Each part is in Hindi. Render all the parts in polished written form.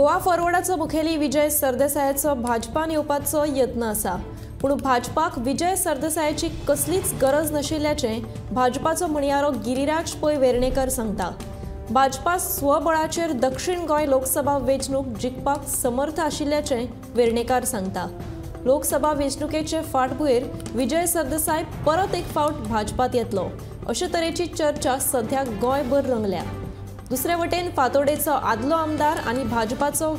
गोवा फॉरवर्डाचो मुखेली विजय सरदेसायाचो भाजपान येवपाचो यत्न आसा, पूण भाजपाक विजय सरदेसायाची कसलीच गरज नाशिल्ल्याचें भाजपाचो म्हणयारो गिरिराज पै वेर्णेकर सांगता। भाजपा स्वबळाचेर दक्षिण गोंय लोकसभा वेंचणूक जिखपाक समर्थ आशिल्ल्याचें वेर्णेकर सांगता। लोकसभा वेंचणुकेचे फाटभुंयेर विजय सरदेसाय परत एक फावट भाजपात येतलो अशे तरेची चर्चा सध्या गोंयभर रंगल्या। दुसरे वटेन फातोडेचो आदलो आमदार आनी भाजपाचो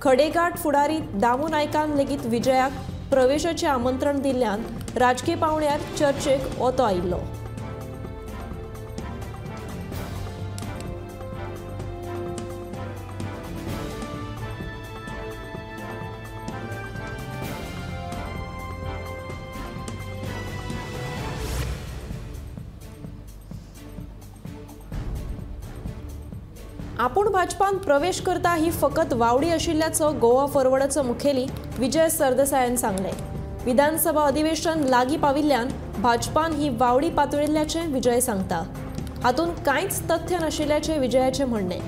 खडेघाट फुडारी दामू नायकान लेगीत विजयाक प्रवेशाचें आमंत्रण दिल्ल्यान राजकीय पावंड्यार चर्चेक ओतो आयिल्लो। आपूण भाजपान प्रवेश करता ही फकत वावडी आशिल्ल्याचो गोवा फॉरवर्डाचो मुखेली विजय सरदेसायान सांगले। विधानसभा अधिवेशन लागीं पाविल्ल्यान भाजपान ही वावडी पातळिल्ल्याचें विजय सांगता। हातूंत कांयच तथ्य नाशिल्ल्याचें विजयाचें म्हणणें।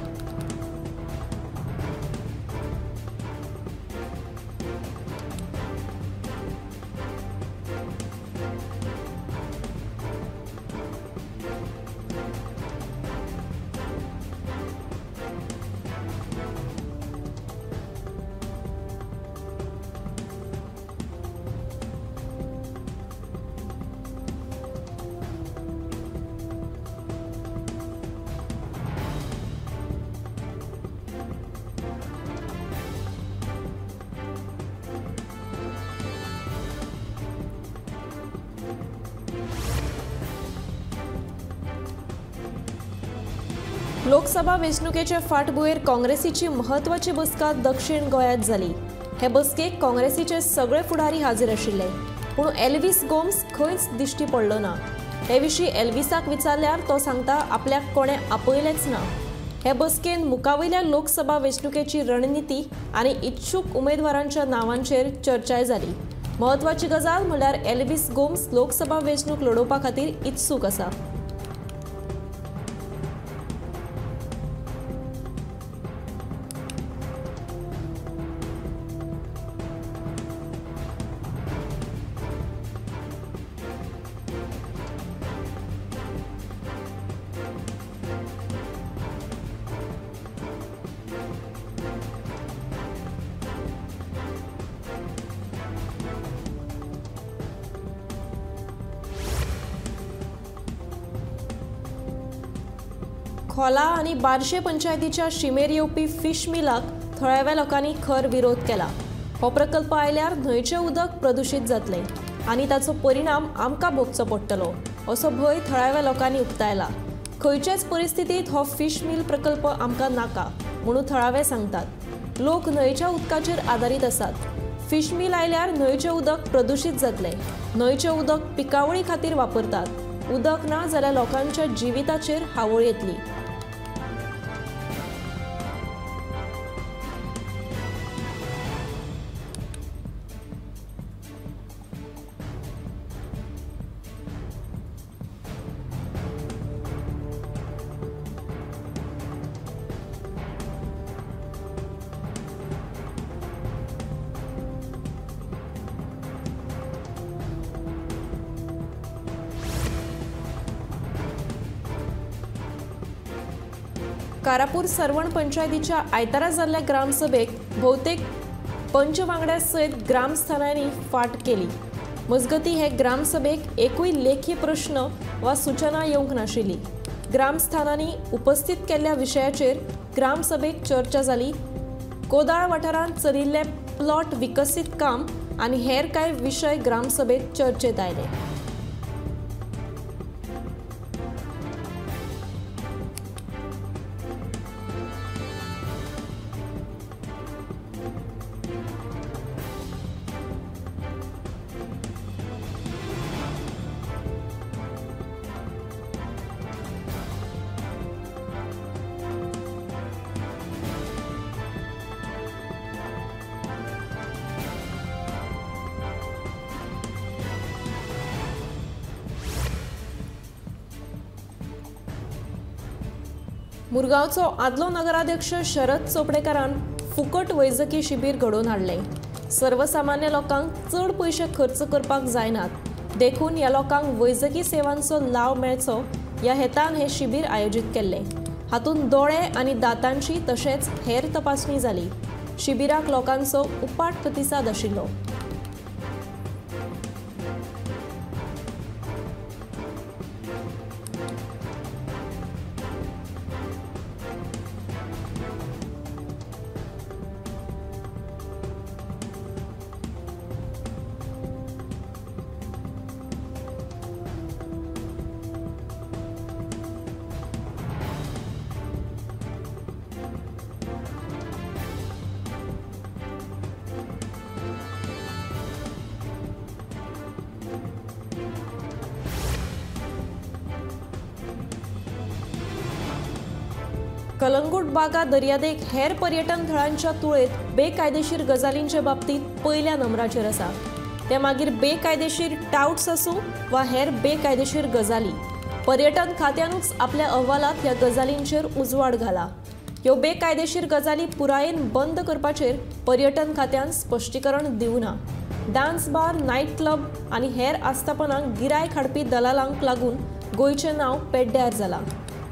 लोकसभा वेंचणुकेच्या फाटभुंयेर काँग्रेसीची म्हत्वाची बसका दक्षिण गोंयांत जाली। हे बसकेक काँग्रेसीचे सगळे फुडारी हाजीर आशिल्ले, पूण एल्विस गोम्स खंयच दिश्टी पडलो ना। हे विशीं एल्विसाक विचारल्यार तो सांगता आपल्याक कोणे आपयलेंच ना। हे बसकेन मुखावयल्या लोकसभा वेंचणुकेची रणनीती आनी इच्छूक उमेदवारांच्या नांवांचेर चर्चाय जाली। म्हत्वाची गजाल म्हळ्यार एल्विस गोम्स लोकसभा वेंचणूक लडोवपा खातीर इत्सूक आसा। खोला आनी बार्शे पंचायतीच्या शिमेर येवपी फिश मिलाक थळाव्या लोकांनी खर विरोध केला। हो प्रकल्प आयल्यार न्हंयचें उदक प्रदूषित जातलें आनी ताचो परिणाम आमकां भोगचो पडटलो असो भंय थळाव्या लोकांनी उक्तायला। खंयचेच परिस्थितीत हो फिश मिल प्रकल्प आमकां नाका म्हणून थळावे सांगतात। लोक न्हंयच्या उदकाचेर आदारीत आसात। फिश मिल आयल्यार न्हंयचें उदक प्रदूषित जातलें। न्हंयचें उदक पिकावळी खातीर वापरतात। उदक ना जाल्यार लोकांच्या जिविताचेर हावळ येतली। कारापूर सरवण पंचायतीच्या आयतारा जाल्ल्या ग्रामसभेक भोवतेक पंच वांगड्या सयत ग्रामस्थानांनी फाट केली। मजगतीं हे ग्रामसभेक एकूय लेखी प्रश्न वा सूचना येवंक नाशिल्ली। ग्रामस्थानांनी उपस्थित केल्ल्या विशयाचेर ग्रामसभेक चर्चा जाली। कोदाळ वाठारांत चलिल्ले प्लॉट विकसीत काम आनी हेर कांय विशय ग्रामसभेक चर्चेत आयले। मुरगांवचो आदलो नगराध्यक्ष शरद चोपडेकारान फुकट वैजकी शिबीर घडोवन हाडले। सर्वसामान्य लोकांक चड पयशे खर्च करपाक जायनात देखून ह्या लोकांक वैजकी सेवांचो लाव मेळचो ह्या हेतान हे शिबीर आयोजीत केल्ले। हातूंत दोळे आनी दातांची तशेंच हेर तपासणी जाली। शिबिराक लोकांचो उपाट प्रतिसाद आशिल्लो। कलंगूट बागा दर्यादेग हेर पर्यटन थळांच्या तुळेत बेकायदेशीर गजालींचे बाबतीत पयल्या नंबराचेर आसा। ते मागीर बेकायदेशीर टाउट्स आसूं वा हेर बेकायदेशीर गजाली, पर्यटन खात्यानूच आपल्या अहवालात ह्या गजालींचेर उजवाड घाला। ह्यो बेकायदेशीर गजाली पुरायेन बंद करपाचेर पर्यटन खात्यान स्पश्टीकरण दिवना। डान्स बार, नायट क्लब आनी हेर आस्थापनांक गिरायक हाडपी दलालांक लागून गोंयचें नांव पेड्ड्यार जालां।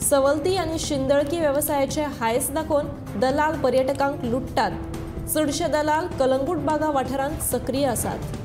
सवलती आनी शिंदळकी वेवसायाचे हायस दाखोवन दलाल पर्यटकांक लुटतात। चडशे दलाल कलंगूट बागा वाठारांत सक्रिय आसात।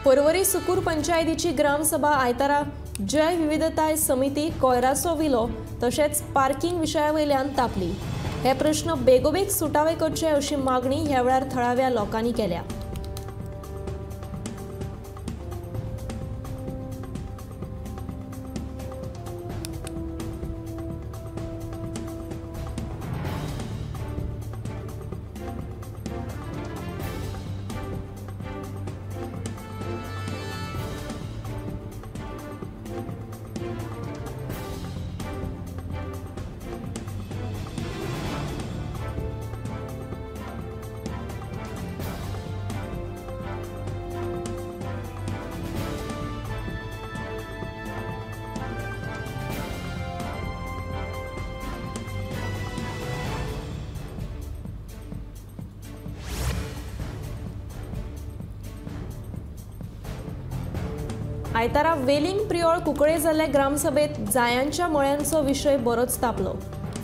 पर्वरी सुकूर पंचायतीची ग्रामसभा आयतारा जय विविधताय समिती कोयराचो विलो तशेंच पार्किंग विशयावयल्यान तापली। हे प्रश्न बेगोबेग सुटावे करचे अशी मागणी ह्या वेळार थळाव्या लोकांनी केल्या। आयतारा वेलिंग प्रियोळ कुंकळे जाल्ले ग्रामसभेत जायांच्या मळ्यांचो विशय बरोच तापलो।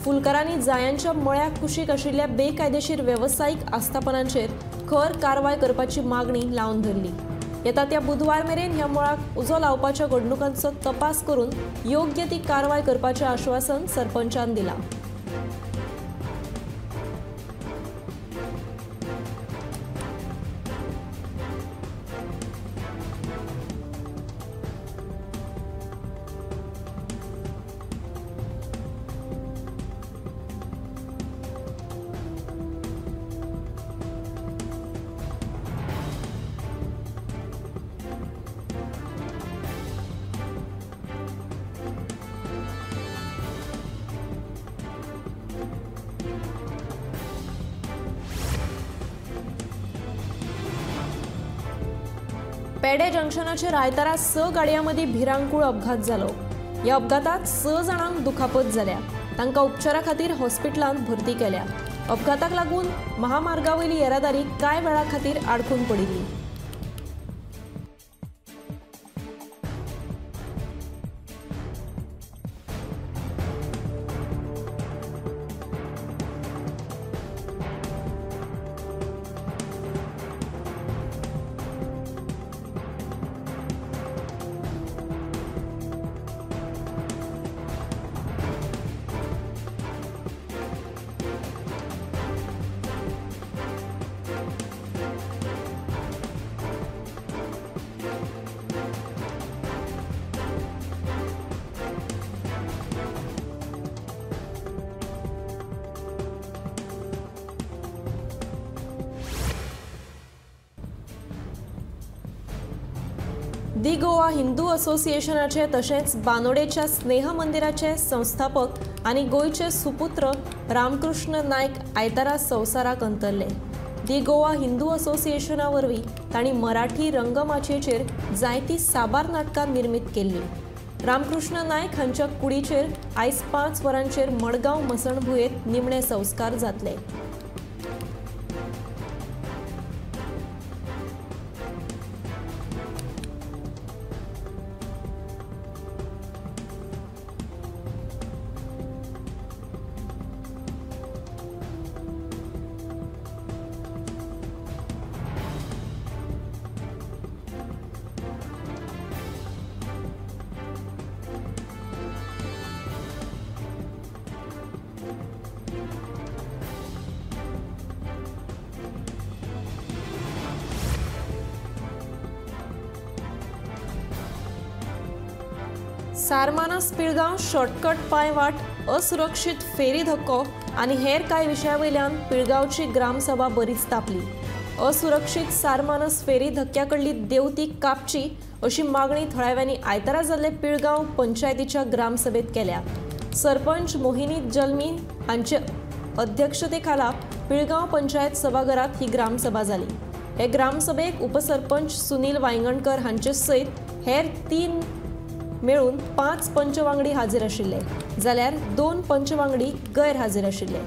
फुलकारांनी जायांच्या मळ्याक कुशीक आशिल्ल्या बेकायदेशीर वेवसायीक आस्थापनांचेर खर कारवाय करपाची मागणी लावन धरली। येता त्या बुधवार मेरेन ह्या मळाक उजो लावपाच्या घडणुकांचो तपास करून योग्य ती कारवाय करपाचें आश्वासन सरपंचान दिलां। पेडे जंक्शनाचेर आयतारा 6 गाडयां मदीं भिरांकूळ अपघात जालो। ह्या अपघातांत 6 जाणांक दुखापत जाल्या। तांकां उपचारा खातीर हॉस्पिटलांत भरती केल्या। अपघाताक लागून महामार्गावयली येरादारी कांय वेळा खातीर आडखून पडिल्ली। दी गोवा हिंदू असोसिएशनाचे तसेच बानोडेच्या स्नेह मंदिराचे संस्थापक आणि गोयचे सुपुत्र रामकृष्ण नायक आयतारा संवसाराक अंतरले। दी गोवा हिंदू असोसिएशना वरवीं तांणी मराठी रंगमाचयेचेर जायतीं साबार नाटकां निर्मीत केल्लीं। रामकृष्ण नायक हांच्या कुडीचेर आयज 5 वरांचेर मडगांव मसणभुंयेंत निमणे संस्कार जातले। सारमानस पिळगांव शॉर्टकट पांयवाट असुरक्षीत फेरी धक्को आनी हेर कांय विशयावयल्यान पिळगांवची ग्रामसभा बरीच तापली। असुरक्षीत सारमानस फेरी धक्क्या कडली देवती कापची अशी मागणी थळाव्यांनी आयतारा जाल्ले पिळगांव पंचायतीच्या ग्रामसभेत केल्या। सरपंच मोहिनी जल्मी हांचे अध्यक्षतेखाला पिळगांव पंचायत सभाघरात ही ग्रामसभा जाली। हे ग्रामसभेक उपसरपंच सुनील वांयगणकर हांचे सयत हेर 3 मेळून 5 पंचवांगडी हाजीर आशिल्ले, जाल्यार 2 पंचवांगडी गैरहाजीर आशिल्ले।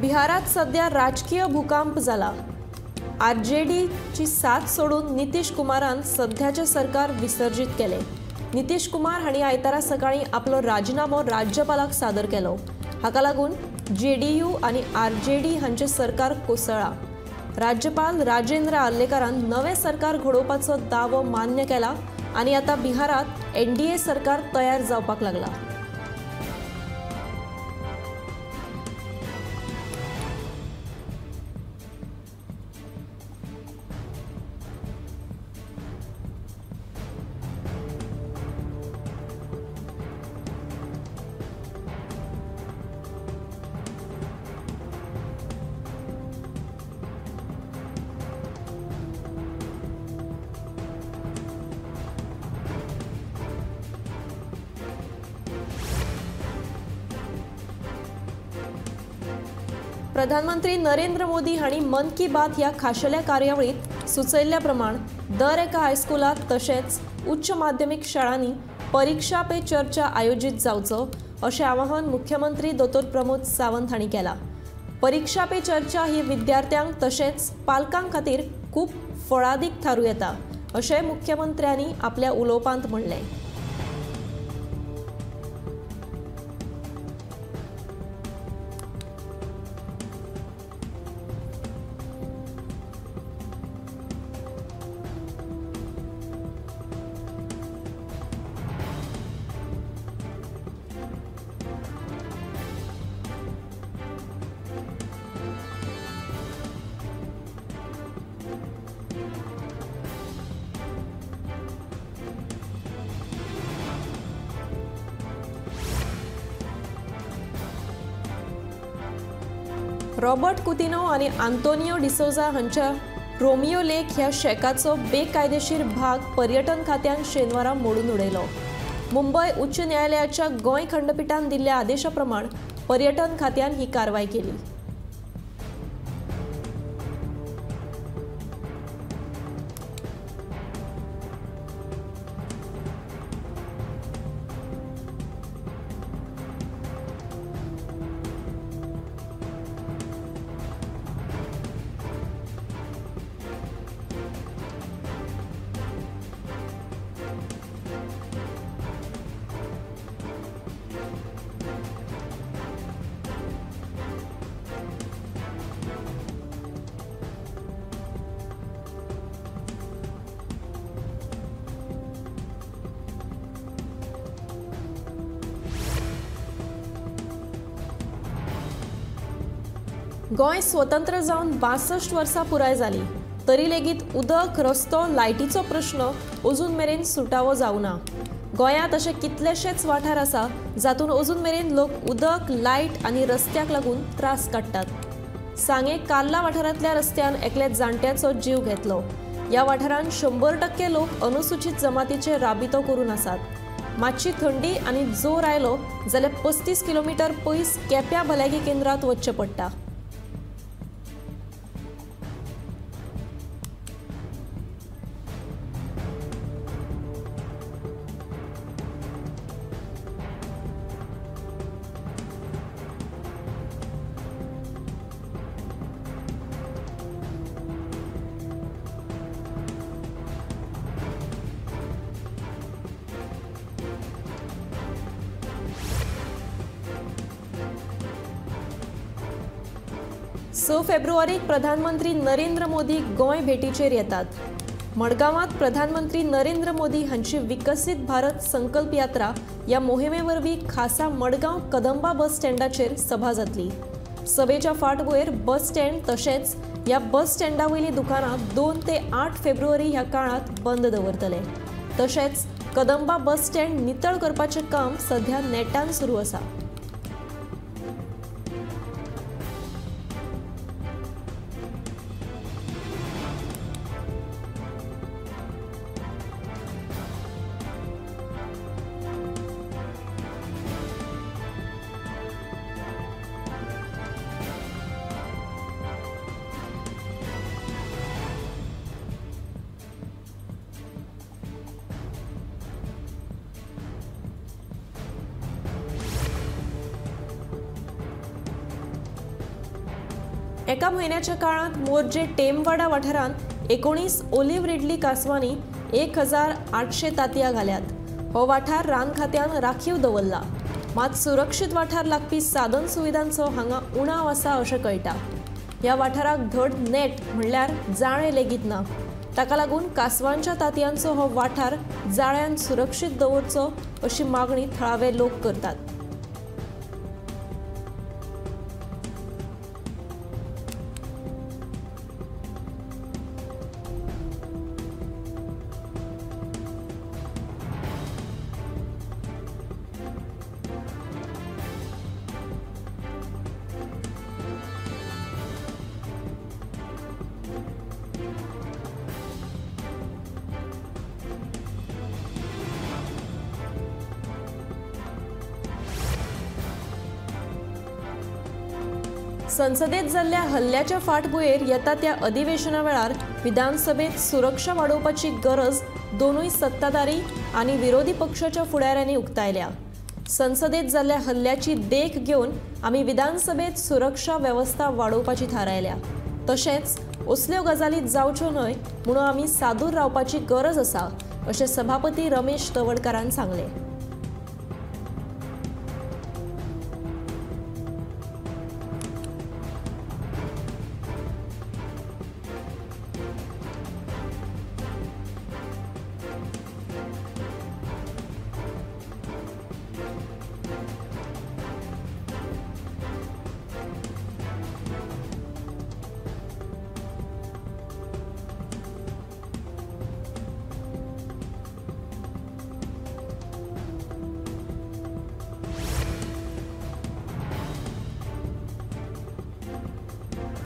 बिहारात सध्या राजकीय भूकंप जाला। आरजेडीची साथ सोडून नितीश कुमारान सध्याचे सरकार विसर्जित केले। नितीश कुमार हांणी आयतारा सकाळी आपलो राजीनामो राज्यपालाक सादर केलो। हाका लागून जेडीयू आनी आरजेडी हांचे सरकार कोसळ्ळा। राज्यपाल राजेंद्र आर्लेकरान नवे सरकार घडोवपाचो दावो मान्य केला आनी आता बिहारात एनडीए सरकार तयार जावपाक लागला। प्रधानमंत्री नरेंद्र मोदी हांणी मन की बात ह्या खाशेल्या कार्यावळीत सुचयल्ल्या प्रमाण दर एका हायस्कुलात तशेंच उच्च माध्यमीक शाळांनी परीक्षा पे चर्चा आयोजीत जावचो अशें आवाहन मुख्यमंत्री दोतोर प्रमोद सावंत हांणी केलां। परीक्षा पे चर्चा ही विद्यार्थ्यांक तशेंच पालकांक खातीर खूब फळादीक थारूं येता अशें मुख्यमंत्र्यांनी आपल्या उलोवपांत म्हणलें। रॉबर्ट कुतिनो आणि आंतोनियो डिसोजा हांच्या रोमियो लेक ह्या शेकाचो बेकायदेशीर भाग पर्यटन खात्यान शेनवारा मोडून उडयलो। मुंबय उच्च न्यायालयाच्या गोंय खंडपीठान दिल्ल्या आदेशा प्रमाण पर्यटन खात्यान ही कारवाय केली। गोंय स्वतंत्र जावन 62 वर्सां पुराय जाली, तरी लेगीत उदक, रस्तो, लायटीचो प्रश्न अजून मेरेन सुटावो जावना। गोंयांत अशे कितलेशेच वाठार आसा जातून अजून मेरेन लोक उदक, लायट आनी रस्त्याक लागून त्रास काडटात। सांगे काल्ला वाठारांतल्या रस्त्यान एकल्या जाणट्याचो जीव घेतलो। ह्या वाठारांत 100% लोक अनुसूचित जमातीचे राबितो करून आसात। मातशी थंडी आनी जोर आयलो जाल्यार 35 किलोमीटर पयस केप्यां भलायकी केंद्रांत वचचें पडटा। फेब्रुवारीक प्रधानमंत्री नरेंद्र मोदी गोंय भेटीचेर येतात। मडगांवांत प्रधानमंत्री नरेंद्र मोदी हांची विकसित भारत संकल्प यात्रा ह्या मोहिमे वरवीं खासा मडगांव कदंबा बस स्टँडाचेर सभा जातली। सभेच्या फाटभुंयेर बस स्टँड तशेंच ह्या बस स्टँडा वयलीं दुकानां 2 ते 8 फेब्रुवारी ह्या काळांत बंद दवरतले। तशेंच कदंबा बस स्टँड नितळ करपाचें काम सध्या नेटान सुरू आसा। एका म्हयन्याच्या काळात मोर्जे टेमवाडा वाठारांत 19 ओलिव्ह रिडली कासवांनी 1800 तांतयां घाल्यात। हो वाठार रान खात्यान राखीव दवरला, मात सुरक्षीत वाठार लागपी साधन सुविधांचो हांगा उणाव आसा अशें कळटा। ह्या वाठाराक धड नेट म्हणल्यार जाळे लेगीत ना, ताका लागून कासवांच्या तांतयांचो हो वाठार जाळ्यान सुरक्षीत दवरचो अशी मागणी थळावे लोक करतात। संसदेत जाल्ल्या हल्ल्याच्या फाटभुंयेर येता त्या अधिवेशना वेळार विधानसभेत सुरक्षा वाडोवपाची गरज दोनूय सत्ताधारी आनी विरोधी पक्षाच्या फुडाऱ्यांनी उक्तायल्या। संसदेत जाल्ल्या हल्ल्याची देख घेवन आमी विधानसभेत सुरक्षा वेवस्था वाडोवपाची थारायल्या। तशेंच असल्यो गजाली जावच्यो न्हय म्हणून आमी सादूर रावपाची गरज आसा अशें सभापती रमेश तवडकारान सांगलें।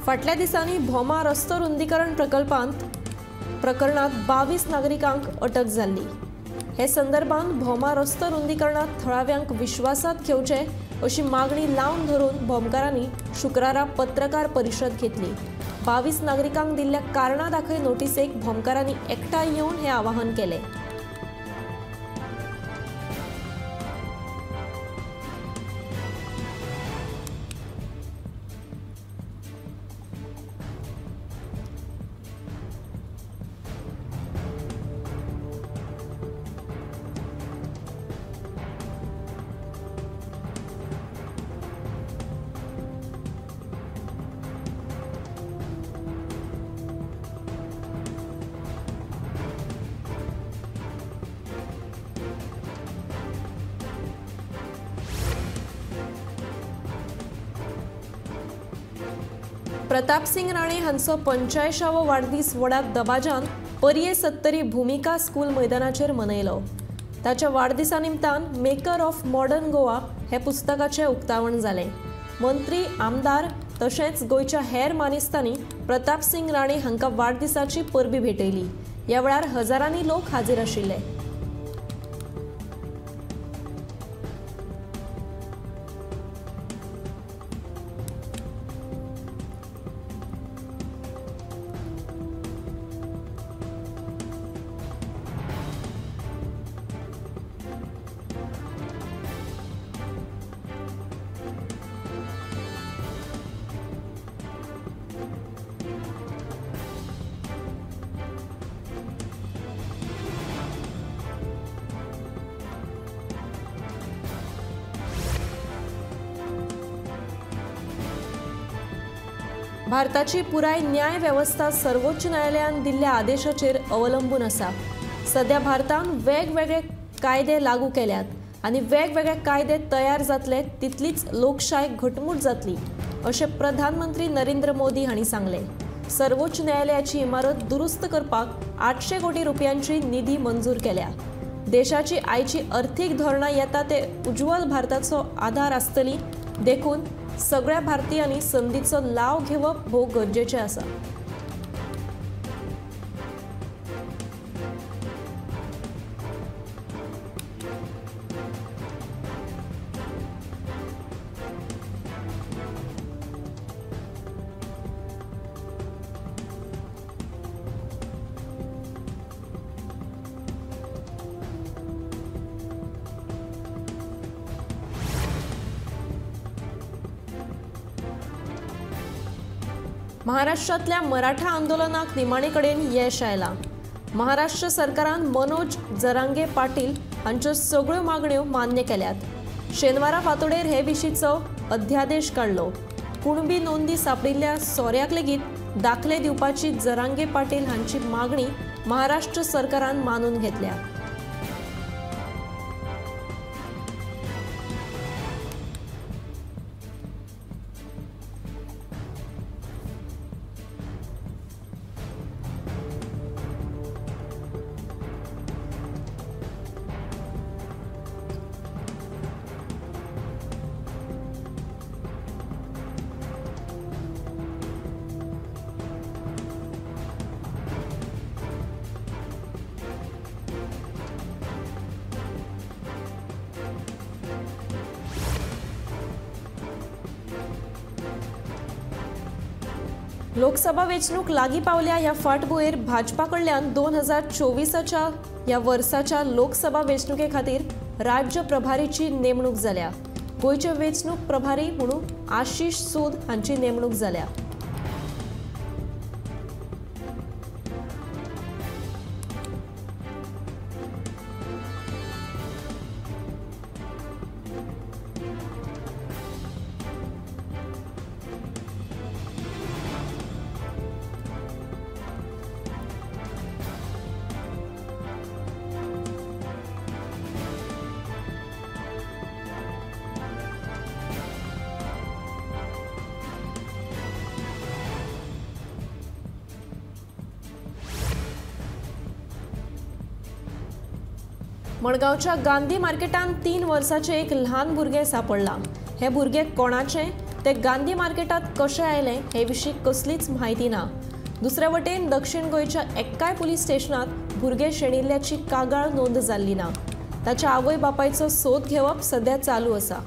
फाटल्या दिसांनी भोमा रस्तो रुंदीकरण प्रकरणात 22 नागरिकांक अटक जाल्ली। हे संदर्भात भोमा रस्तो रुंदीकरणात थळाव्यांक विश्वासात घेवचे अशी मागणी लावन धरून भोमकारांनी शुक्रारा पत्रकार परिशद घेतली। 22 नागरिकांक दिल्ल्या कारणां दाखय नोटीसेक भोमकारांनी एकठांय येवन हे आवाहन केले। प्रताप सिंग राणे हांचो 85वो वाडदीस व्हडा दबाज्यान पर्ये 70 भूमिका स्कूल मैदानाचेर मनयलो। ताच्या वाडदिसा निमतान मेकर ऑफ मॉडर्न गोवा हे पुस्तकाचे उक्तावण जालें। मंत्री, आमदार तशेंच गोंयच्या हेर मानेस्तांनी प्रताप सिंग राणे हांकां वाडदिसाची परबी भेटयली। ह्या वेळार हजारांनी लोक हाजीर आशिल्ले। भारताची पुराय न्याय व्यवस्था सर्वोच्च न्यायालयान दिल्ल्या आदेशाचेर अवलंबून आसा। सध्या भारतान वेगवेगळे कायदे लागू केल्यात आनी वेगवेगळे कायदे तयार जातले तितलीच लोकशाय घटमूट जातली, अशें प्रधानमंत्री नरेंद्र मोदी हांणी सांगले। सर्वोच्च न्यायालयाची इमारत दुरुस्त करपाक 800 कोटी रुपयांची निधी मंजूर केल्या। देशाची आयची अर्थीक धोरणां येता ते उज्वल भारताचो आधार आसतली, देखून सगळ्या भारतीयांनी संधीचो लाव घेवप भोव गरजेचें आसा। महाराष्ट्रातल्या मराठा आंदोलनाक निमाणे कडेन यश आयलां। महाराष्ट्र सरकारान मनोज जरांगे पाटील हांच्यो सगळ्यो मागण्यो मान्य केल्यात। शेनवारा फांतोडेर हे विशींचो अध्यादेश काडलो। कुणबी नोंदी सापडिल्ल्या सोऱ्याक लेगीत दाखले दिवपाची जरांगे पाटील हांची मागणी महाराष्ट्र सरकारान मानून घेतल्या। लोकसभा वेंचणूक लागीं पावल्या ह्या फाटभुंयेर भाजपा कडल्यान 2024च्या ह्या वर्साच्या लोकसभा वेंचणुके खातीर राज्य प्रभारीची नेमणूक जाल्या। गोंयचे वेंचणूक प्रभारी म्हणून आशीष सूद हांची नेमणूक जाल्या। मडगांवच्या गांधी मार्केटान 3 वर्सांचे एक ल्हान भुरगें सापडलां। हे भुरगे कोणाचें ते गांधी मार्केटात कशें आयलें हे विशीं कसलीच म्हायती ना। दुसरे वटेन दक्षिण गोंयच्या एक्काय पुलीस स्टेशनात भुरगे शेणिल्ल्याची कागाळ नोंद जाल्ली ना। ताच्या आवय बापायचो सोद घेवप सध्या चालू आसा।